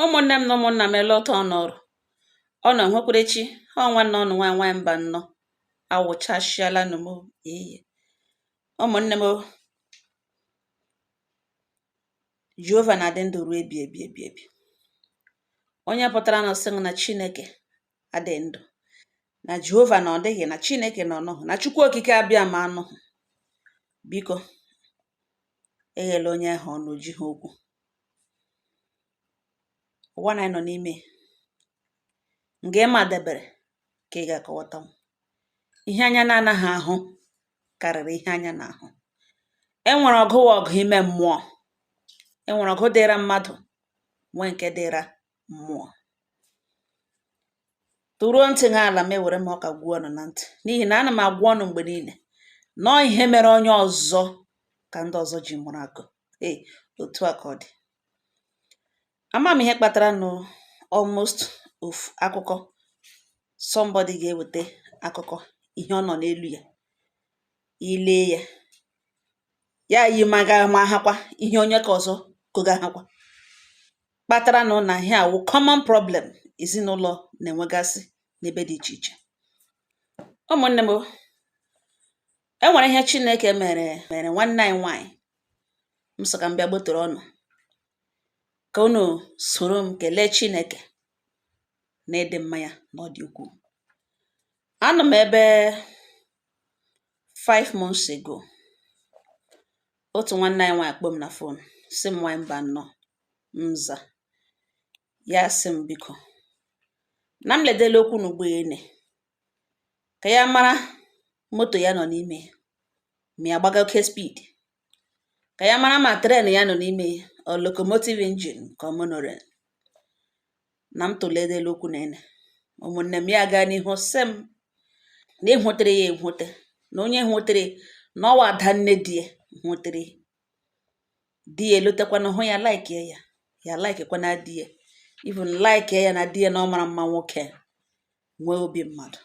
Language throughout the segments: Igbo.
Ụmụnne m na ụmụnna m elọta ọnọrụ ọnọ nwekwerechi ha nwanne ọnụ nwaanyị mba nnọ awụchashiala nụ m ihe ụmụnne m Jehova na-adị ndụ ruo ebi. Onye pụtara na sị na Chineke adị ndụ, na Jehova na ọ dịghị, na Chineke na ọnọghị, na Chukwu okike abịa ma anụghị, biko eghela onye ahụ ọnụ ji ha okwu. Ụwa na anyị nọ n'ime nga ịma debere ka ị ga-akọwata m. Ihe anya na-anaghị ahụ karịrị ihe anya na-ahụ. Enwere ọgụ ime mmụọ, enwere ọgụ dịra mmadụ, nwee nke dịra mmụọ. Tụruo ntị ha ala m ewere m ọka gwuo ọnụ na ntị, n'ihi na ana m agwa ọnụ mgbe niile nọọ ihe mere onye ọzọ ka ndị ọzọ ji mụrụ akụ. Otu a ka ọ dị. Ama m ihe kpatara nụ almost of akụkọ somebody ga-eweta akụkọ ihe ọ nọ n'elu ya, ile ya yi maga ma hakwa ihe onye ka ọzọ koga hakwa, kpatara nụ na ihe awụ common problem ezinụlọ na-enwegasị n'ebe dị iche iche. Ụmụnne m, enwere ihe Chineke mere nwanne anyị nwanyị m sị ka m bịa gbotere ọnụ ka unu soro m kelee Chineke na ịdị mma ya na ọ dị ukwuu. Anọ m ebe 5 months ago, otu nwanne anyị nwanyị kpọọ m na fon sị m nwanyị mba nnọọ mza ya sị m biko na m ledele okwu n'ụgbọene ka ya mara moto ya nọ n'ime ma ya gbaga oke speed, ka ya mara ma tren ya nọ n'ime ọ locomotive engine ka ọ monorail. Na m tụledele okwu nene, ụmụnne m ya gaa n'ihu sị m na ịhụtere ya ehụte, na onye hụtere na ọwa ada nne di ya hụtere di ya elotekwana hụ ya like ya like kwana di ya, even like ya na di ya na ọ mara mma nwoke nwee obi mmadụ,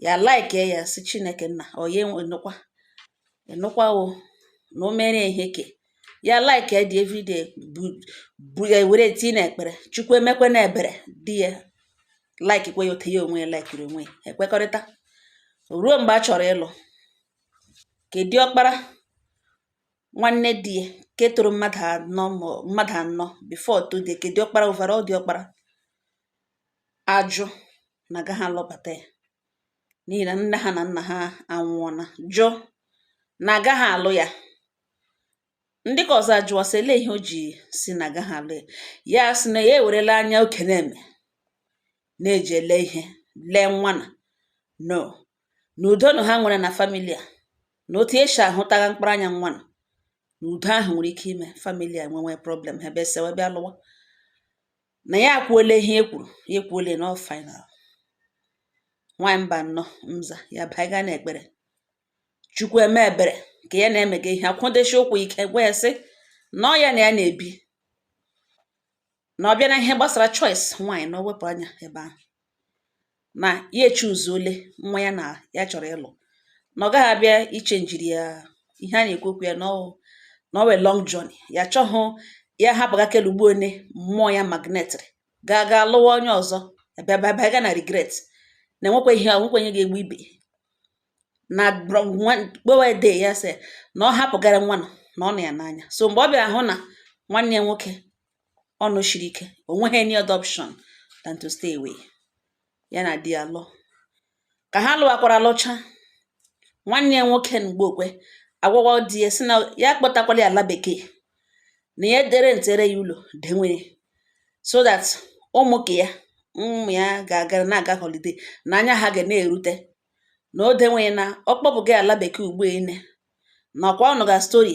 ya like ya si Chineke nna ọ ya enukwa o na o mere ihe ke ya like ya dị everyday bu ya were eti na ekpere Chukwu emekwe na ebere di ya like kwe ya ote ya onwe ya like onwe ya ekwekọrịta. Ruo mgbe a chọrọ ịlụ, ka diọkpara nwanne di ya ke toro mmadụ anọ before today, ka diọkpara overall diọkpara ajụ na agaghị alụbata ya n'ihi na nne ha na nna ha anwụọna, jụ na agaghị alụ ya. Ndị ka ọzọ ajụọ sị lee ihe o ji si na agaghị alụ ya, ya sị na ya ewerela anya okenye eme na-eji ele ihe lee nwana no na udo na ha nwere na famili a, na otu esi ahụtagha mkpụrụ anya nwana na udo ahụ nwere ike ime famili a nwenwe problem ha ebe sewe bịa lụwa, na ya akwuola ihe ekwuru ya ekwuola na ọ final. Nwanyị mba nnọọ mza ya baiga na ekpere Chukwu eme ebere ka ya na-emega ihe akwụdeshi ụkwụ ike gwa ya sị na ọ ya na ya na-ebi, na ọ bịa na ihe gbasara choice nwaanyị na o wepụ anya ebe ahụ, na ya echuzuole nwa ya na ya chọrọ ịlụ, na ọ gaghị abịa ichenjiri ya ihe a na-ekwu okwu ya na ọ wee long journey, ya chọghụ ya hapụga kelugbo one mmụọ ya magnetri ga lụwa onye ọzọ bịa ga na regret na enwekwe ihe onye ga-egbu ibe na kpowede ya sị na ọ hapụgara nwanụ na ọ na ya n'anya. So mgbe ọ bịara hụ na nwanne ya nwoke ọnụ shiri ike, o nweghị any other option than to stay away, ya na di ya lụ. Ka ha lụwakwara lụcha, nwanne ya nwoke mgbe okwe agwagwa di ya sị na ya kpọtakwala ya ala bekee, na ya dere ntere ya ụlọ denwere so that ụmụ ya ga-aga na-aga holiday na anya ha ga na-erute, na o denweghị na ọ kpọpụga ala bekee ugbo ene na ọkwa ọnụ ga stori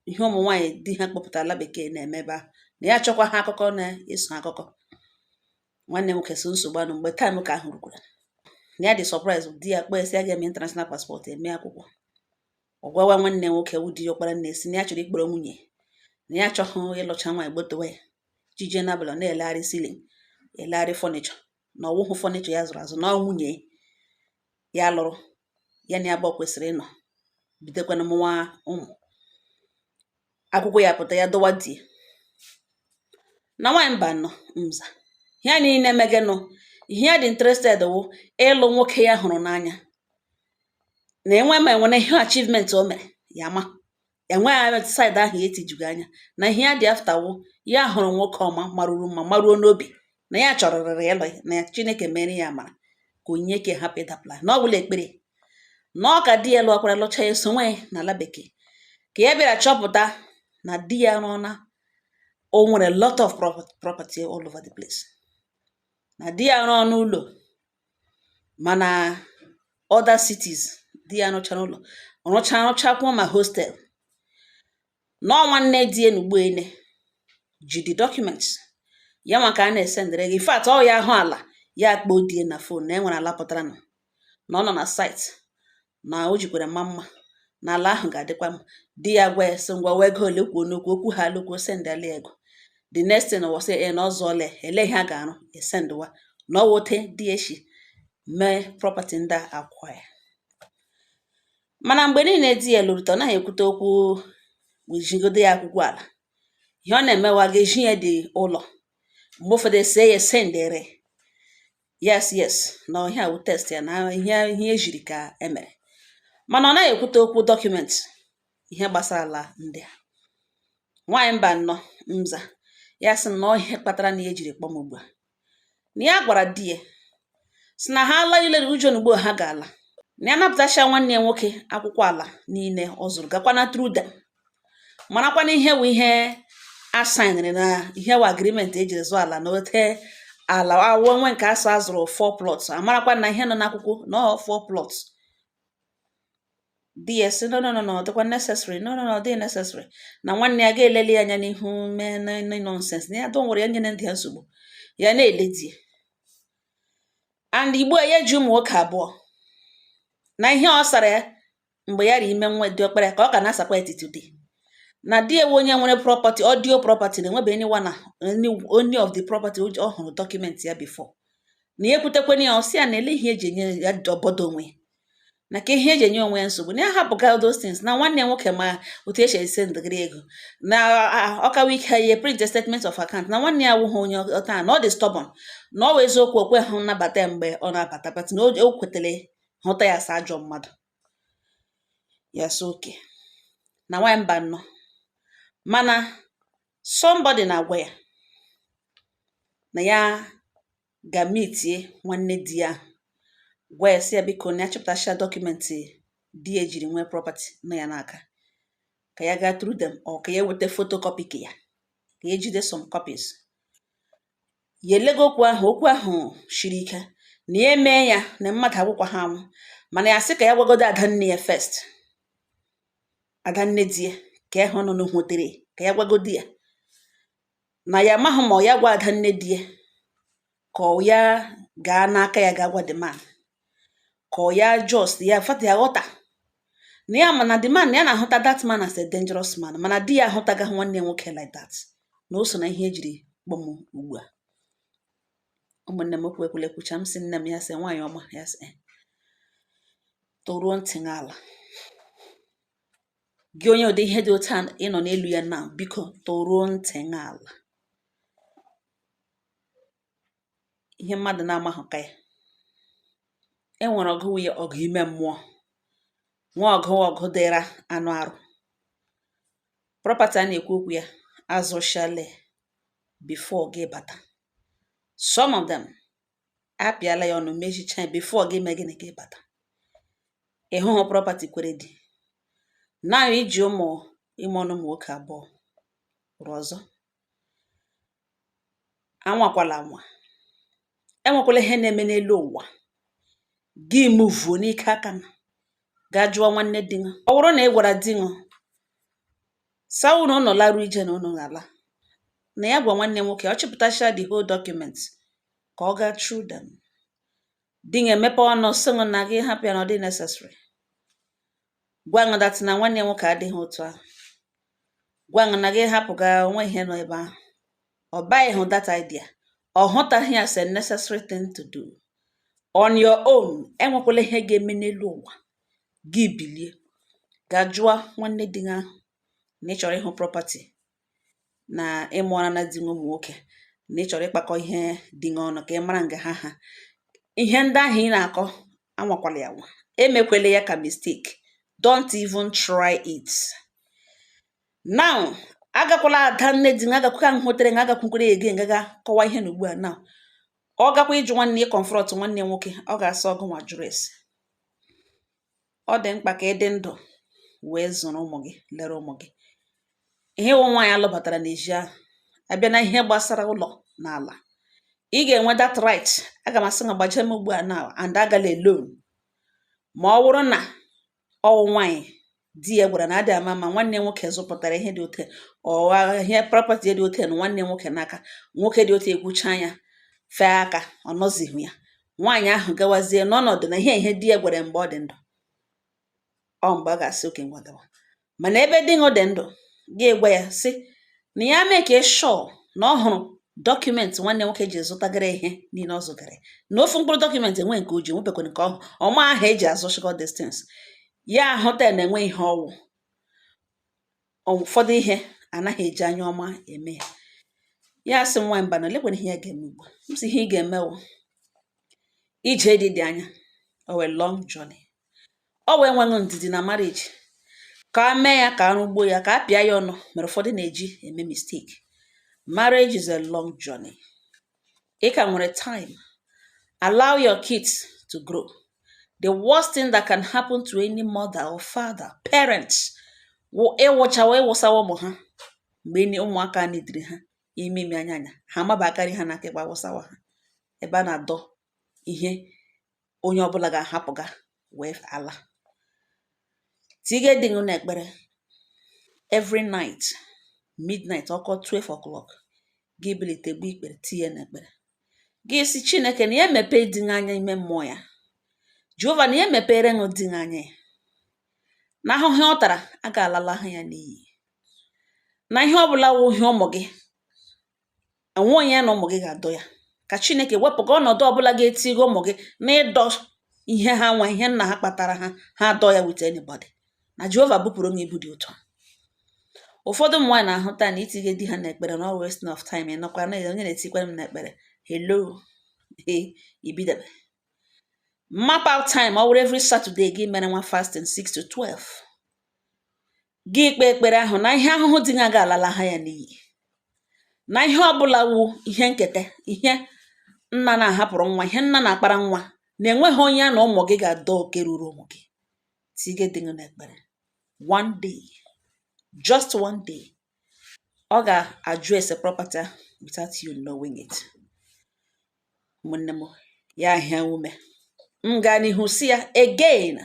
ihe ụmụ nwaanyị di ha kpọpụta ala bekee na-eme ebe ahụ, na ya chọkwa ha akụkọ na-eso akụkọ. Nwanne nwoke so nsogbu anụ mgbe time ka ahụ rukwara na ya dị surprise di ya kpọọ esi a ga-eme international passport eme akwụkwọ. Ọ gwawa nwanne nwoke wụ di ya ọkpara nna esi na ya chọrọ ikpọrọ nwunye na ya chọghụ ịlụcha nwaanyị gbotowe ya jije n'abalị na-elegharị ceiling elegharị furniture na ọwụhụ furniture ya zụrụ azụ na ọ nwunye ya lụrụ ya na ya bụ kwesịrị ịnọ bidokwana mụnwa ụmụ. Akwụkwọ ya pụta ya dọwa di na nwaanyị mba nọ Nza ihe niile megenụ ihe dị interested wụ ịlụ nwoke ya hụrụ n'anya na enwe ma enwere ihe achievement o mere ya ma enweghị side ahụ etijugo anya na ihe ya dị after wụ ya hụrụ nwoke ọma marụrụ mma maruo n'obi na ya chọrọrịrị ịlụ na ya Chineke mere ya amara ka onyinye ke hapụ ịdapụla na ọ bụla ekpere na ọ ka di ya lụọkwara lụcha ya so nwe n'ala bekee ka ya bịara chọpụta na di ya rụọna o nwere lot of property all over the place na di ya rụọ n'ụlọ mana other cities di ya rụchara ụlọ rụchakwuo ma hostel na nwanne di ya n'ugbo ene ji the documents ya maka a na-esendere gị in fact ọ ya ahụ ala ya kpọọ di ya na phone na enwere ala pụtara na ọ nọ na site na o jikwara mma na ala ahụ ga-adịkwa m di ya gwa ya sị ngwa wee ego ole kwuo n'okwu okwu ha alụkwu sendali ego the next thing was na ọzọ ole ele ihe a ga-arụ esendwa na ọwote di echi mee property ndị akwa ya mana mgbe niile di ya lụrụ ọ naghị ekwute okwu wejigodo ya akwụkwọ ala ihe ọ na-emewa ga-eji ya dị ụlọ mgbe ụfọdụ ese ya sendere yes na ihe awụ test ya na ihe ejiri ka emere mana ọ naghị ekwute okwu dọkụmentị ihe gbasara ala ndị a nwaanyị mba nọ Nza ya sị na ihe kpatara na ejiri kpọm ugbu a na ya gwara di ya si na ha ala ilere ujo n'ugbo ha ga-ala na ya napụtacha nwanne ya nwoke akwụkwọ ala niile ọ zụrụ gakwana through them marakwana ihe wụ ihe asainere na ihe wụ agreement ejiri zụọ ala na ote ala awụ nwe nke asọ azụrụ 4 plots amarakwa na ihe nọ n'akwụkwọ na 4 plots di ya sị no dịkwa necessary no dị necessary na nwanne ya ga-elele ya anya n'ihu mee na nonsense na ya don nwere ya nyere ndị ya nsogbu ya na-ele di and igbo ya ji ụmụ nwoke abụọ na ihe ọ sara ya mgbe ya ri ime nwa dị okpere ka ọ ka na-asakwa etiti dị na di ewe onye nwere property audio property na enwebe any of the property ọ hụrụ document ya before na ya ekwutekwana ya ọsị ya na ele ihe eji enye ya obodo onwe na ka ihe eji enye onwe ya nsogbu na ya hapụga those things na nwanne ya nwoke ma otu esi ese ndịgịrị ego na ọkawa ike ya print the statement of account na nwanne ya awụghị onye ọta na ọ dị stubborn na ọ wụ eziokwu okwe hụ nnabata mgbe ọ na-abata but na o kwetara hụta ya asa ajọ mmadụ ya so oke na nwaanyị mba nọ mana somebody na-agwa ya na ya ga-mitie nwanne di ya gwa ya sị ya biko na ya chọpụtacha dọkụmentị di ya ejiri nwee property nọ ya n'aka ka ya gaa through them ọ ka ya weta photocopy ka ya ejide some copies ya elego okwu ahụ shiri ike na ya mee ya na mmadụ agwụkwa ha anwụ mana ya sị ka ya gwagodo adanne ya first adanne di ya ka ya hụ nọ n'hwotere ka ya gwagodi ya na ya amaghị ma ọ ya gwa adanne di ya ka ọ ya gaa n'aka ya ga-agwa the man ka ọ ya just ya fata ya ghọta na ya mana the man ya na-ahụta that man as a dangerous man mana di ya ahụtaga nwanne ya nwoke like that na o so na ihe ejiri kpọm ugbu a ụmụnne m okwekwele kwucha m sị nne m ya sị nwaanyị ọma ya sị toruo ntị ala gị onye ụdị ihe dị otu a ịnọ n'elu ya na biko toruo ntị ala ihe mmadụ na-amaghị ka ya enwere ọgụ nwunye ọgụ ime mmụọ nwa ọgụ dịra anụ arụ property a na-ekwu okwu ya azụchale before gị bata some of them apịala ya ọnụ mechicha before gị mee gịnị gị bata ịhụhụ property kwere dị naanị iji ime ọnụ ụmụ nwoke abụọ rụọ ọzọ anwakwala anwa enwekwala ihe na-eme n'elu ụwa gị muvuo n'ike aka na gaa jụọ nwanne di ṅụ ọ bụrụ na ị gwara di ṅụ sawu na ụnọ larụ ije na ụnụ ala na ya gwa nwanne nwoke ọ chịpụtacha the whole document ka ọ gaa through them di ṅụ emepe ọnụ sị ṅụ na gị hapụ ya na ọ dị necessary gwa ṅụ dat na nwanne nwoke adịghị otu ahụ gwa ṅụ na gị hapụga onwe ihe nọ ebe ahụ ọ baghị hụ that idea ọ hụtaghị as a necessary thing to do on your own enwekwala ihe ga-eme n'elu ụwa gị bilie gaa jụọ nwanne di ahụ na ị chọrọ ịhụ property na ịmụọra na di nwa ụmụ nwoke na ị chọrọ ịkpakọ ihe dị gị ọnụ ka ị mara nga ha ihe ndị ahụ ị na-akọ anwakwala ya nwa, emekwele ya ka mistake. Don't even try it. Now agakwala ada nne di nga agakwa ka hụtere nga agakwukwere ege ngaga kọwa ihe na ugbu a. Now ọ gakwa ịjụ nwanne ya confront nwanne nwoke, ọ ga-asị ọgụ nwa jụrụ ese. Ọ dị mkpa ka ị dị ndụ wee zụrụ ụmụ gị, lere ụmụ gị. Ihe nwe nwaanyị alụbatara n'ezi ahụ abịa na ihe gbasara ụlọ na ala, ị ga-enwe that right. Aga m asị na gbaje m ugbu a now and agala alone. Ma ọ bụrụ na ọwụ nwaanyị di ya gwara na adị ama ma nwanne nwoke zụpụtara ihe dị ote ọwa ihe property dị ote na nwanne nwoke n'aka, nwoke dị ote ekwucha anya fee aka ọ nọzighị ya, nwaanyị ahụ gawazie n'ọnọdụ na ihe di ya gwara mgbe ọ dị ndụ, ọ mgbe a ga-asị oke ngwagawa. Mana ebe di ṅụ dị ndụ ga-egwa ya sị na ya mee ka sure na ọ hụrụ dọkụmentị nwanne nwoke ji zụtagara ihe niile ọ zụgara, na ofu mkpụrụ dọkụmentị enwe nke o ji nwepekwana nke ọma ahụ eji azụ sugar distance ya ahụta na-enwe ihe ọwụ. Ụfọdụ ihe anaghị eji anya ọma eme ya. Ya sị nwa mba na lekwana ihe ya ga-eme ugbu a. M sị ihe ị ga-eme wụ ije dị anya, o wee long journey. Ọ wee nwenụ ndidi na marriage ka a mee ya ka arụgbo ya ka a pịa ya ọnụ mere ụfọdụ na-eji eme mistake. Marriage is a long journey. Ị ka nwere time. Allow your kids to grow. The worst thing that can happen to any mother or father, parents, wụ ịwụchawa ịwụsawa ụmụ ha mgbe ụmụaka nidiri ha ime anya ha amabakarị ha n'aka ebe awụsawa ha ebe a na-adọ ihe onye ọbụla ga-ahapụga wee ala. Tige dị na ekpere every night midnight ọkọ 12 o'clock gị bilite gbu ikpere tinye na ekpere gị si Chineke na ya emepe dị anya ime mmụọ ya, Jehova na ya emepere ṅụ dị anya ya, na ahụhụ ọ tara a ga-alala ha ya n'iyi, na ihe ọbụla wụ ihe ụmụ gị enwe onye ya na ụmụ gị ga-adọ ya. Ka Chineke wepụga ọnọdụ ọbụla ga-etigo ụmụ gị na ịdọ ihe ha nwa ihe nna ha kpatara ha adọ ya with anybody, na Jehova bupụrụ m ibu dị ụtọ. Ụfọdụ ụmụ nwaanyị na-ahụta na itige di ha n'ekpere na all wasting of time, ịnọkwa na onye na-etikwara m n'ekpere hello ibidebe. Map out time ọ wụrụ every Saturday gị mere nwa fasting 6 to 12 gị kpe ekpere ahụ na ihe ahụhụ dị nga ga-alala ha ya n'iyi, na ihe ọbụla wu ihe nketa, ihe nna na-ahapụrụ nwa, ihe nna na-akpara nwa na-enweghị onye ya na ụmụ gị ga-adọ oke ruru ụmụ gị. Tige dị n'ekpere one day, just one day, ọ ga-address a property without you knowing it. Ụmụnne m ya ahịa ume m gaa n'ihu si ya again,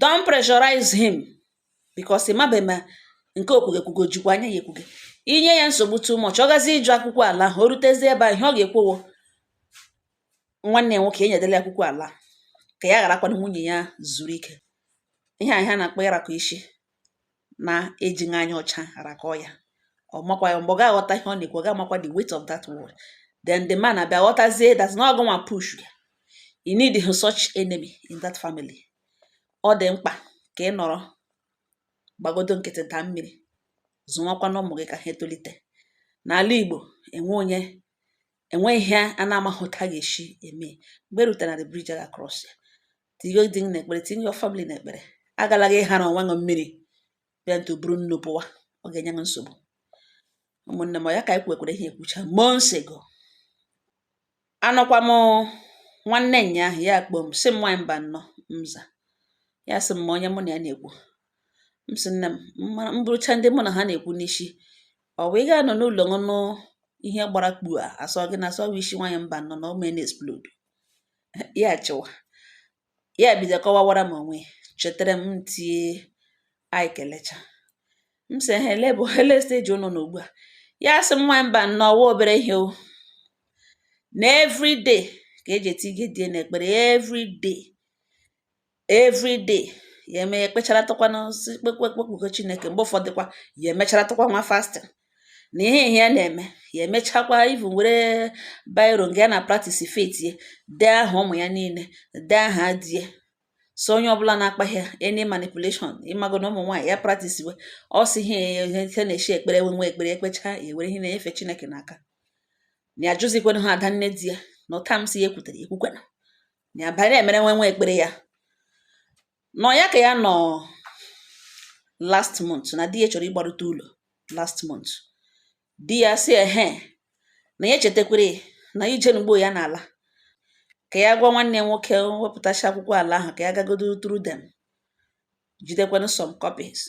don't pressurize him because ịmabe ma nke okwugekwugo jikwa anya ya ekwuge. Inye ya nsogbu too much, ọ gazi ịjụ akwụkwọ ala o rutezi ebe ihe ọ ga-ekwowo nwanne nwoke enyedela akwụkwọ ala ka ya gharakwana nwunye ya zuru ike. Ihe a ha na-akpọ ịrakọ isi na ejighị anya ọcha arakọ ya. Ọ makwa ya mgbe ọ ga-aghọta ihe ọ na-ekwu, ọ ga-amakwa the weight of that word. Then the man abịa ghọtazie that na ọgụ nwa push ya. You need such enemy in that family. Ọ dị mkpa ka ị nọrọ gbagodo nkịtị daa mmiri zụwakwa na ụmụ gị ka ha etolite. N'ala Igbo enwe ihe a na-amahụta ga-esi eme. Mgbe rutere na the bridge aga cross ya, tinye dị n'ekpere, tinye your family n'ekpere. Agala gị ịhara onwe ṅụ mmiri bịa ntu buru nnu pụwa, ọ ga-enye gị nsogbu. Ụmụnne m ya ka anyị kwekwere ihe ekwucha months ago. Anọkwa m nwanne nya ahụ ya kpọọ m sị m nwaanyị mba nnọọ mza ya sị m onye mụ na ya na-ekwu. M sị nne m bụrụcha ndị mụ na ha na-ekwu n'isi, ọ wee ga nọ n'ụlọ ṅụnụ ihe gbara kpu a asọ gị na asọ isi nwaanyị mba nnọọ na ome na-explode. Ya chịwa ya bido kọwawara m onwe chetara m tie anyị kelecha. M sị hele bụ hele steji ụnụ na ugbu a. Ya sị m nwaanyị mba nnọọ wa obere ihe o na everyday ka eji eti gị die n'ekpere everyday ya eme ya ekpechara tụkwana kpekpekpekpugo Chineke. Mgbe ụfọdụkwa ya emechara tụkwa nwa fasting na ihe ya na-eme ya emechakwa even were biro nga ya na practice faith ye dee aha ụmụ ya niile, dee aha die so onye ọbụla na-akpaghe any manipulation ịmago na ụmụ nwaanyị ya practice we ọ sị ihe na-eshi ekpere nwe ekpere ekpecha ewere ihe na-efe Chineke n'aka na ajụzikwenụ ha ada nne di ya na ụta m si ya ekwutere ekwukwenụ na abalị emere nwe ekpere ya nọ ya ka ya nọ last month na di ya chọrọ ịgbarụta ụlọ last month di ya si na ya echetakwere na ije n'ugbo ya n'ala ka ya gwa nwanne nwoke wepụtacha akwụkwọ ala ahụ ka ya gagodo through them jidekwanụ some copies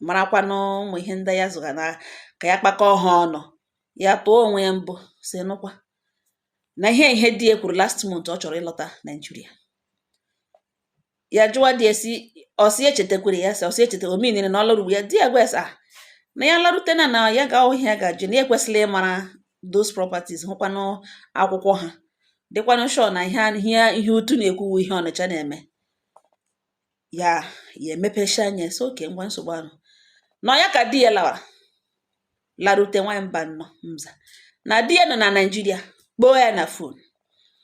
marakwanụ ụmụ ihe ndị ya zụga na ka ya kpakọọ ha ọnụ ya tụọ onwe ya mbụ si nụkwa na ihe di ya kwuru last month ọ chọrọ ịlọta Nigeria ya jụwa di esi ọsị echetakwere ya si ọsị echeta omenire na ọlụrụ ya di ya gwa na ya larute na ya ga ihe ya ga-ajụ na ekwesịrị ịmara those properties hụkwanụ akwụkwọ ha dịkwanụ sure na ihe utu na-ekwuwu ihe Ọnịcha na-eme ya emepecha anya so oke ngwa nsogbu ahụ nọ ya ka di ya lawara larute nwanyị mba nnọ Mza na di ya nọ na Nigeria kpọọ ya na phone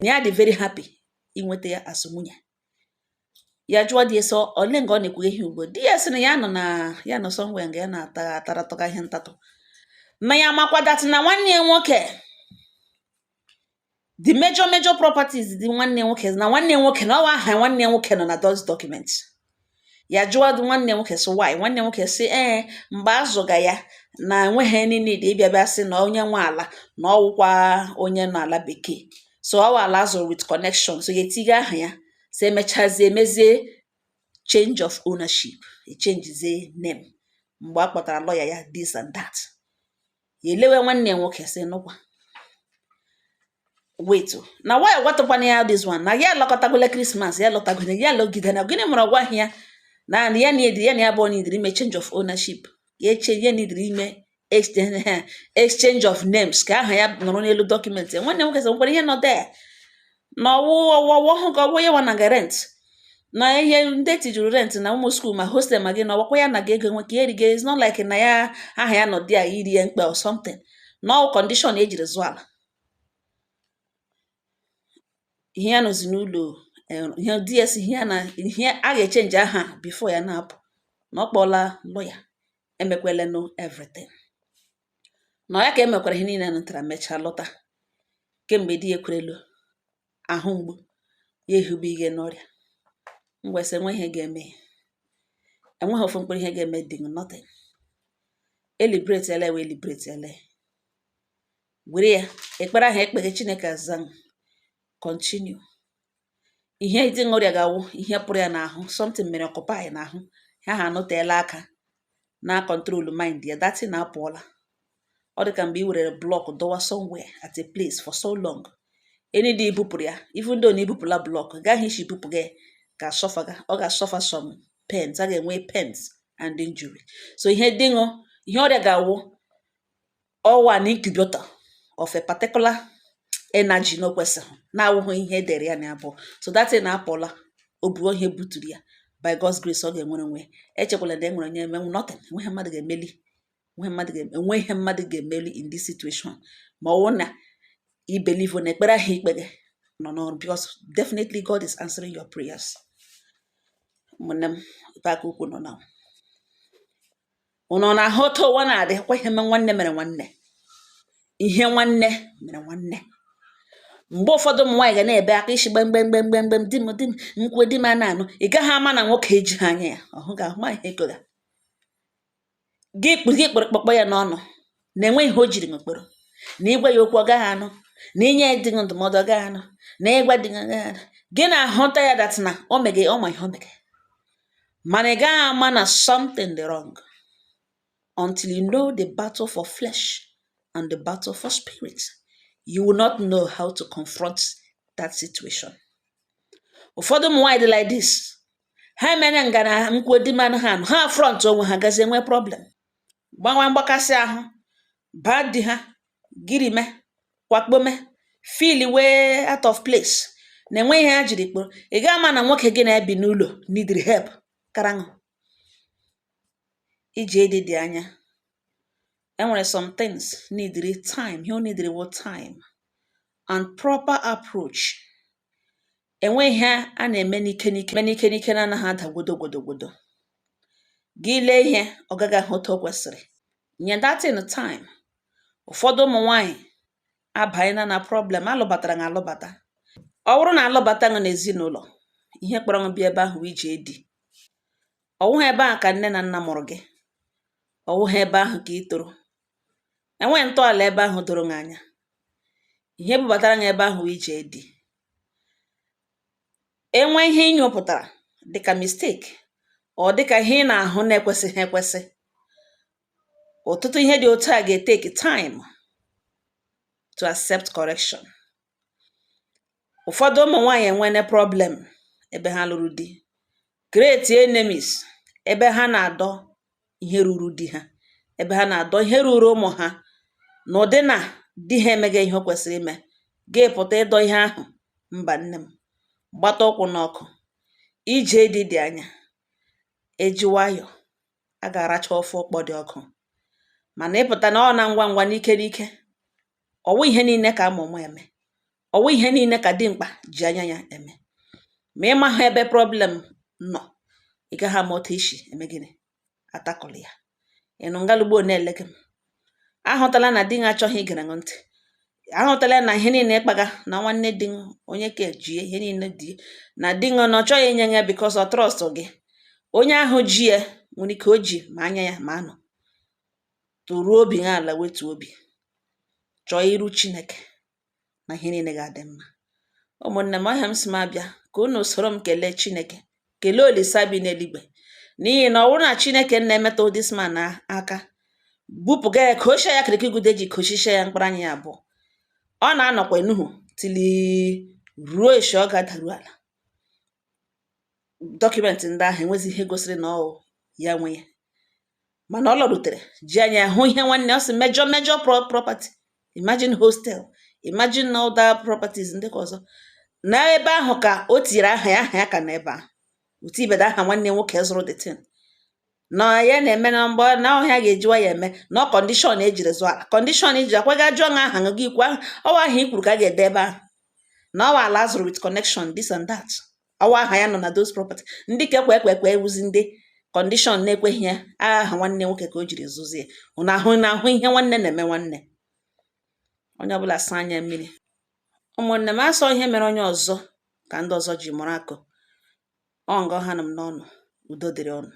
na ya dị very happy inweta ya as nwunye ya jụọ di ya so ole nga ọ na-ekwughị ihe ugbo di ya sị na ya nọ somewhere nga ya na-ataratọga ihe ntatụ na ya makwadatị na nwanne ya nwoke the major properties dị nwanne nwoke na nwanne nwoke na ọwa aha nwanne nwoke nọ na those documents ya jụọ dị nwanne nwoke so why nwanne nwoke sị mgbe azụga ya na enweghị niile dị ịbịabịa sị na onye nwe ala na ọwụkwa onye nọ ala bekee so ọwa ala azụrụ with connection so ya etiga aha ya so emechazie emezie change of ownership echenjizie name mgbe a kpọtara lawyer ya this and that ya elewe nwanne nwoke sị nụkwa wait na why gwatụkwana ya this one na ya lọkọtagole Christmas ya lọtagole ya lọgide na gịnị mụrụ ọgwa ya na ya na ya abụọ nidiri ime change of ownership ya nidiri ime exchange of names ka aha ya nọrọ n'elu dọkụmentị nwanne nwoke sị nkwere ihe nọ there na ọwụwụ ka ọgwụ ya nwa na rent na ihe ndị tijuru rent na ụmụ skuul ma hostel ma gị na ọwakwa ya na ga-ego nwe ka eriga is not like na ya aha ya nọ dị a iri ya mkpa or something no condition ejiri zụọ ala ihe ya nọzi n'ụlọ ihe DS ihe a ga-echenji aha before ya na-apụ na ọ kpọọla lawyer emekwelenụ everything na ya ka emekwara ihe niile nụtara mechaa lọta kemgbe di ya ekwerelu ahụ mgbu ya ehube ihe n'ọrịa ngwesị enwe ihe ga-eme enweghị ofu mkpụrụ ihe ga-eme dị nothing elibrate ele wee librate ele were ya ekpere ahụ ekpeghe Chineke azam continue ihe dị n'ọrịa ga-awụ ihe pụrụ ya n'ahụ something mere occupy n'ahụ ya ha anọteela aka na control mind ya datin na apụọla ọ dị ka mgbe i were block dọwa somewhere at a place for so long any day ibupụrụ ya even though na ibupụla block gaghị isi ibupụ gị ọ ga-suffer some pains a ga-enwe pains and injury so ihe ọrịa ga-awụ ọwa na incubator of a particular energy na okwesịghị na-awụghị ihe edere ya na abụọ so datin na apụọla o buo ihe buturu ya by God's grace ọ ga-enwere onwe echekwala na enwere onye emenwu nothing enweghị mmadụ ga-emeli in this situation ma ọ wụ na i believe na ekpere ahụ ikpere nọ n'ọrụ because definitely God is answering your prayers ụmụnne m ebe aka ukwu nọ na ụnọ na-ahụ otu ụwa na-adị kwa ihe nwanne mere nwanne ihe nwanne mere nwanne mgbe ụfọdụ ụmụ nwaanyị ga na-ebe aka isi gbemgbemgbemgbem di m nkwe di m a na-anụ ị gaghị ama na nwoke ejighị anya ya ọhụ ga-ahụ ma ihe ego gị kpọrọ ya n'ọnụ na-enweghị ihe o jiri n'okporo na ịgwa ya okwu ọ gaghị anụ na inye dị ndụmọdụ ọ gaghị anụ na ịgwa dị gị na-ahụta ya dat na ọma ihe o mege mana ị gaghị ama na something dị wrong until you know the battle for flesh and the battle for spirit. You will not know how to confront that situation. Ụfọdụ ụmụ nwaanyị dị like this ha emere nga na nkwu di manụ ha nụ ha front onwe ha gazie nwee problem gbanwe mgbakasị ahụ baa di ha girime kwakpome feel way out of place na enwe ihe ha jiri kporo ị ga ama na nwoke gị na-ebi n'ụlọ needed help karaṅụ iji ede dị anya enwere some things needed time he needed what time and proper approach enwe ihe a na-eme n'ike na-anaghị ada gwodo. Gị lee ihe ọ gaghị ahụ otu o kwesịrị. Nye datin time. Ụfọdụ ụmụ nwaanyị abanyela na problem alụbatara na alụbata. Ọ bụrụ na alụbata nọ n'ezinụlọ, ihe kpọrọ m bịa ebe ahụ ije di. Ọ wụghị ebe ahụ ka nne na nna mụrụ gị. Ọ wụghị ebe ahụ ka ị toro. Enwe ntọala ebe ahụ doro gị anya. Ihe bubatara gị ebe ahụ ije di. Enwe ihe ị nyopụtara dịka mistake, ọ dịka ihe ị na-ahụ na-ekwesịghị ekwesị. Ọtụtụ ihe dị otu a ga-etake time to accept correction. Ụfọdụ ụmụ nwaanyị enwene problem ebe ha lụrụ di. Create enemies ebe ha na-adọ ihe ruru di ha, ebe ha na-adọ ihe ruru ụmụ ha, na ụdị na di ha emeghị ihe o kwesịrị ime. Ga-epụta ịdọ ihe ahụ. Mba nne m, gbata ụkwụ n'ọkụ. Ije dị anya. Eji nwayọ, a ga-aracha ofe ụkpọ dị ọkụ. Mana ịpụta na ọ na ngwa ngwa n'ike. Ọwụ ihe niile ka amụmụ eme. Ọwụ ihe niile ka dimkpa ji anya ya eme. Ma ịma ha ebe problem nọ, ị gaghị ama otu isi eme gịnị atakọlị ya. Ịnụ ngalugbo na-ele gị m. Ahụtala na di gị achọghị igere gị ntị. Ahụtala na ihe niile ịkpaga na nwanne di gị onye ka ji ihe niile dị na di gị na ọ chọghị inye ya because ọ trọst gị. Onye ahụ ji ya nwere ike o ji ma anya ya ma anọ. Toruo obi gị ala, wetu obi. Chọọ iru Chineke na ihe niile ga-adị mma. Ụmụnne m, ọhịa m si m abịa ka unu soro m kelee Chineke, kelee Olisa bi n'eluigwe, n'ihi na ọ bụrụ na Chineke na-emetụ this man aka, bupụga ya ka ochie ya kirikigude ji kochisha ya mkpụrụ anya ya abụọ. Ọ na-anọkwa enuhu tili ruo echi ọ ga-adaru ala. Dọkụmentị ndị ahụ enwezi ihe gosiri na ọ ya nwe ya. Mana ọ lọrutere ji anya hụ ihe nwanne ọ sị major property. Imagine hostel, imagine other properties ndị ka ọzọ. Na ebe ahụ ka o tinyere aha ya ka na ebe ahụ. Otu ibeda aha nwanne nwoke zụrụ the thing. Na ya na-eme na mgbe na ọhịa ga-ejiwa ya eme na kọndishọn ejiri zụọ ala. Kọndishọn iji akwaga jụọ nha aha gị ikwu ọwa aha i kwuru ka a ga-ede ebe ahụ. Na ọwa ala zụrụ with connection this and that. Ọwa aha ya nọ na those property. Ndị ka ekwe ewuzi ndị kọndishọn na-ekweghị ya aha nwanne nwoke ka o jiri zụzie. Unu ahụ ihe nwanne na-eme nwanne. Onye ọbụla saa anya mmiri. Ụmụnne m, asọ ihe mere onye ọzọ ka ndị ọzọ ji mụrụ akụ. Ọ nga ọha nọ m n'ọnụ. Udo dịrị ọnụ.